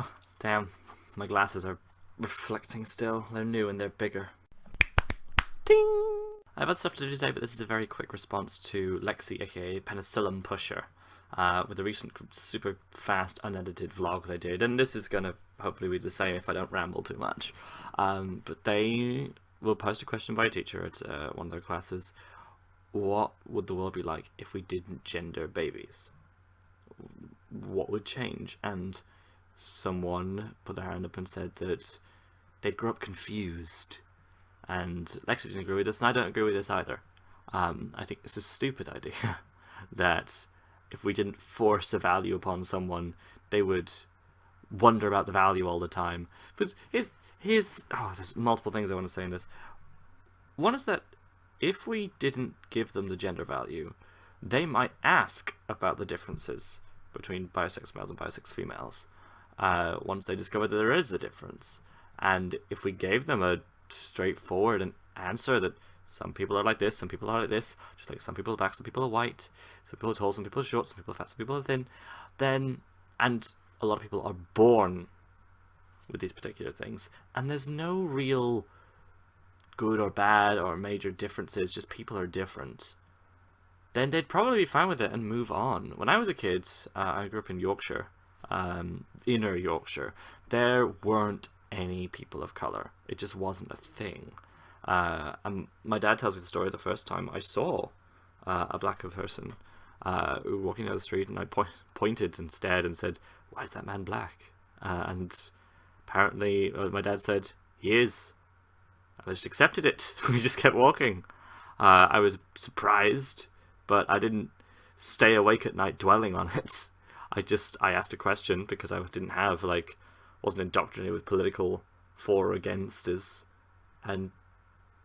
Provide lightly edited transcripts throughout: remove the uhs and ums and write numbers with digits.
Oh, damn. My glasses are reflecting still. They're new and they're bigger. Ding! I have other stuff to do today, but this is a very quick response to Lexi, aka Penicillin Pusher, with the recent super fast unedited vlog they did. And this is going to hopefully be the same if I don't ramble too much. But they will post a question by a teacher at one of their classes. What would the world be like if we didn't gender babies? What would change? And someone put their hand up and said that they'd grow up confused. And Lexi didn't agree with this, and I don't agree with this either. I think it's a stupid idea that if we didn't force a value upon someone, they would wonder about the value all the time. But there's multiple things I want to say in this. One is that if we didn't give them the gender value, they might ask about the differences between bisex males and bisex females once they discover that there is a difference. And if we gave them a straightforward answer that some people are like this, some people are like this, just like some people are black, some people are white, some people are tall, some people are short, some people are fat, some people are thin, and a lot of people are born with these particular things, and there's no real good or bad or major differences, just people are different, then they'd probably be fine with it and move on. When I was a kid, I grew up in Yorkshire, inner Yorkshire, there weren't any people of colour. It just wasn't a thing. And my dad tells me the story the first time I saw a black person walking down the street, and I pointed and stared and said, "Why is that man black?" And apparently my dad said, "He is." And I just accepted it. We just kept walking. I was surprised, but I didn't stay awake at night dwelling on it. I asked a question because I wasn't indoctrinated with political for or against is, and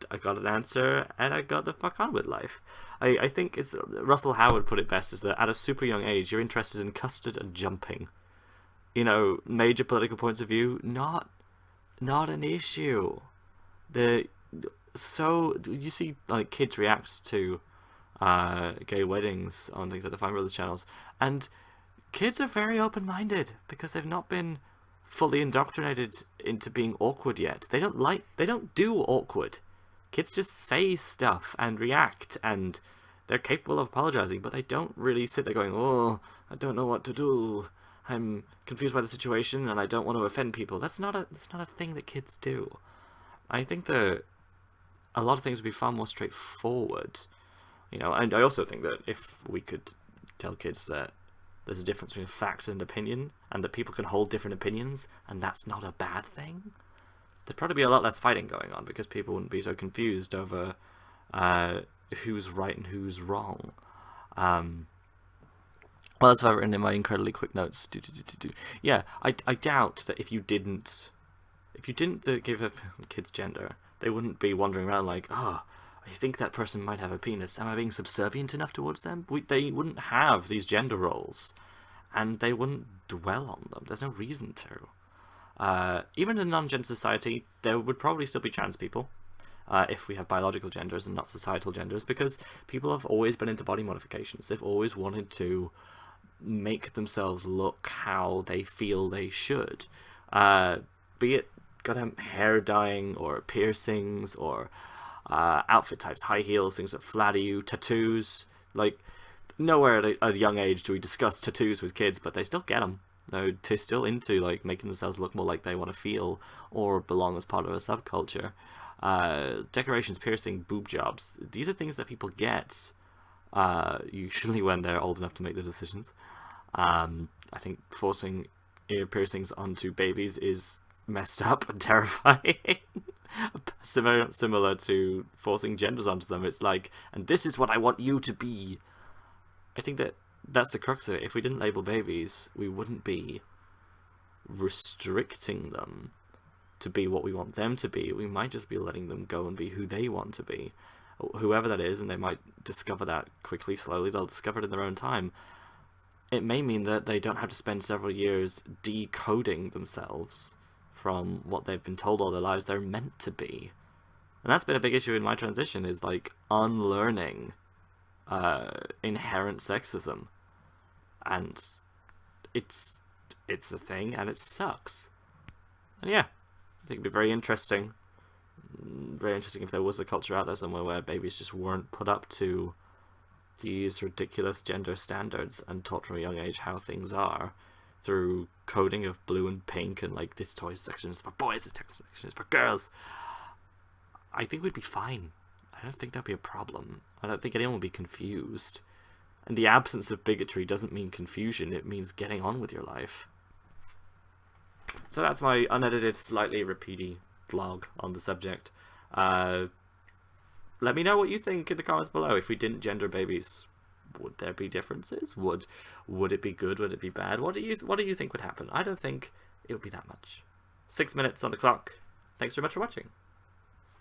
I got an answer and I got the fuck on with life. I think it's Russell Howard put it best, is that at a super young age you're interested in custard and jumping. Major political points of view, not an issue. So you see like kids react to gay weddings on things like the Fine Brothers channels, and kids are very open-minded because they've not been fully indoctrinated into being awkward yet. They don't do awkward. Kids just say stuff and react, and they're capable of apologizing, but they don't really sit there going, "Oh, I don't know what to do. I'm confused by the situation and I don't want to offend people." That's not a thing that kids do. I think that a lot of things would be far more straightforward. And I also think that if we could tell kids that there's a difference between fact and opinion, and that people can hold different opinions, and that's not a bad thing, there'd probably be a lot less fighting going on, because people wouldn't be so confused over who's right and who's wrong. Well, that's what I've written in my incredibly quick notes. Yeah, I doubt that if you didn't give a kid's gender, they wouldn't be wandering around like, "Oh, I think that person might have a penis. Am I being subservient enough towards them?" They wouldn't have these gender roles, and they wouldn't dwell on them. There's no reason to. Even in a non-gender society, there would probably still be trans people, if we have biological genders and not societal genders, because people have always been into body modifications. They've always wanted to make themselves look how they feel they should. Be it goddamn hair dyeing, or piercings, or outfit types, high heels, things that flatter you, tattoos. Like, nowhere at a young age do we discuss tattoos with kids, but they still get them. They're still into making themselves look more like they want to feel or belong as part of a subculture. Decorations, piercing, boob jobs. These are things that people get, usually when they're old enough to make the decisions. I think forcing ear piercings onto babies is messed up and terrifying. Similar to forcing genders onto them. It's like, and this is what I want you to be. I think that's the crux of it. If we didn't label babies, we wouldn't be restricting them to be what we want them to be. We might just be letting them go and be who they want to be, whoever that is, and they might discover that quickly, slowly. They'll discover it in their own time. It may mean that they don't have to spend several years decoding themselves from what they've been told all their lives they're meant to be. And that's been a big issue in my transition, is unlearning inherent sexism. And it's it's a thing and it sucks. And yeah, I think it'd be very interesting. Very interesting if there was a culture out there somewhere where babies just weren't put up to these ridiculous gender standards and taught from a young age how things are through coding of blue and pink and like this toy section is for boys, this toy section is for girls. I think we'd be fine. I don't think that'd be a problem. I don't think anyone would be confused. And the absence of bigotry doesn't mean confusion, it means getting on with your life. So that's my unedited, slightly repeaty vlog on the subject. Let me know what you think in the comments below. If we didn't gender babies, would there be differences? Would it be good? Would it be bad? What do you think would happen? I don't think it would be that much. 6 minutes on the clock. Thanks very much for watching.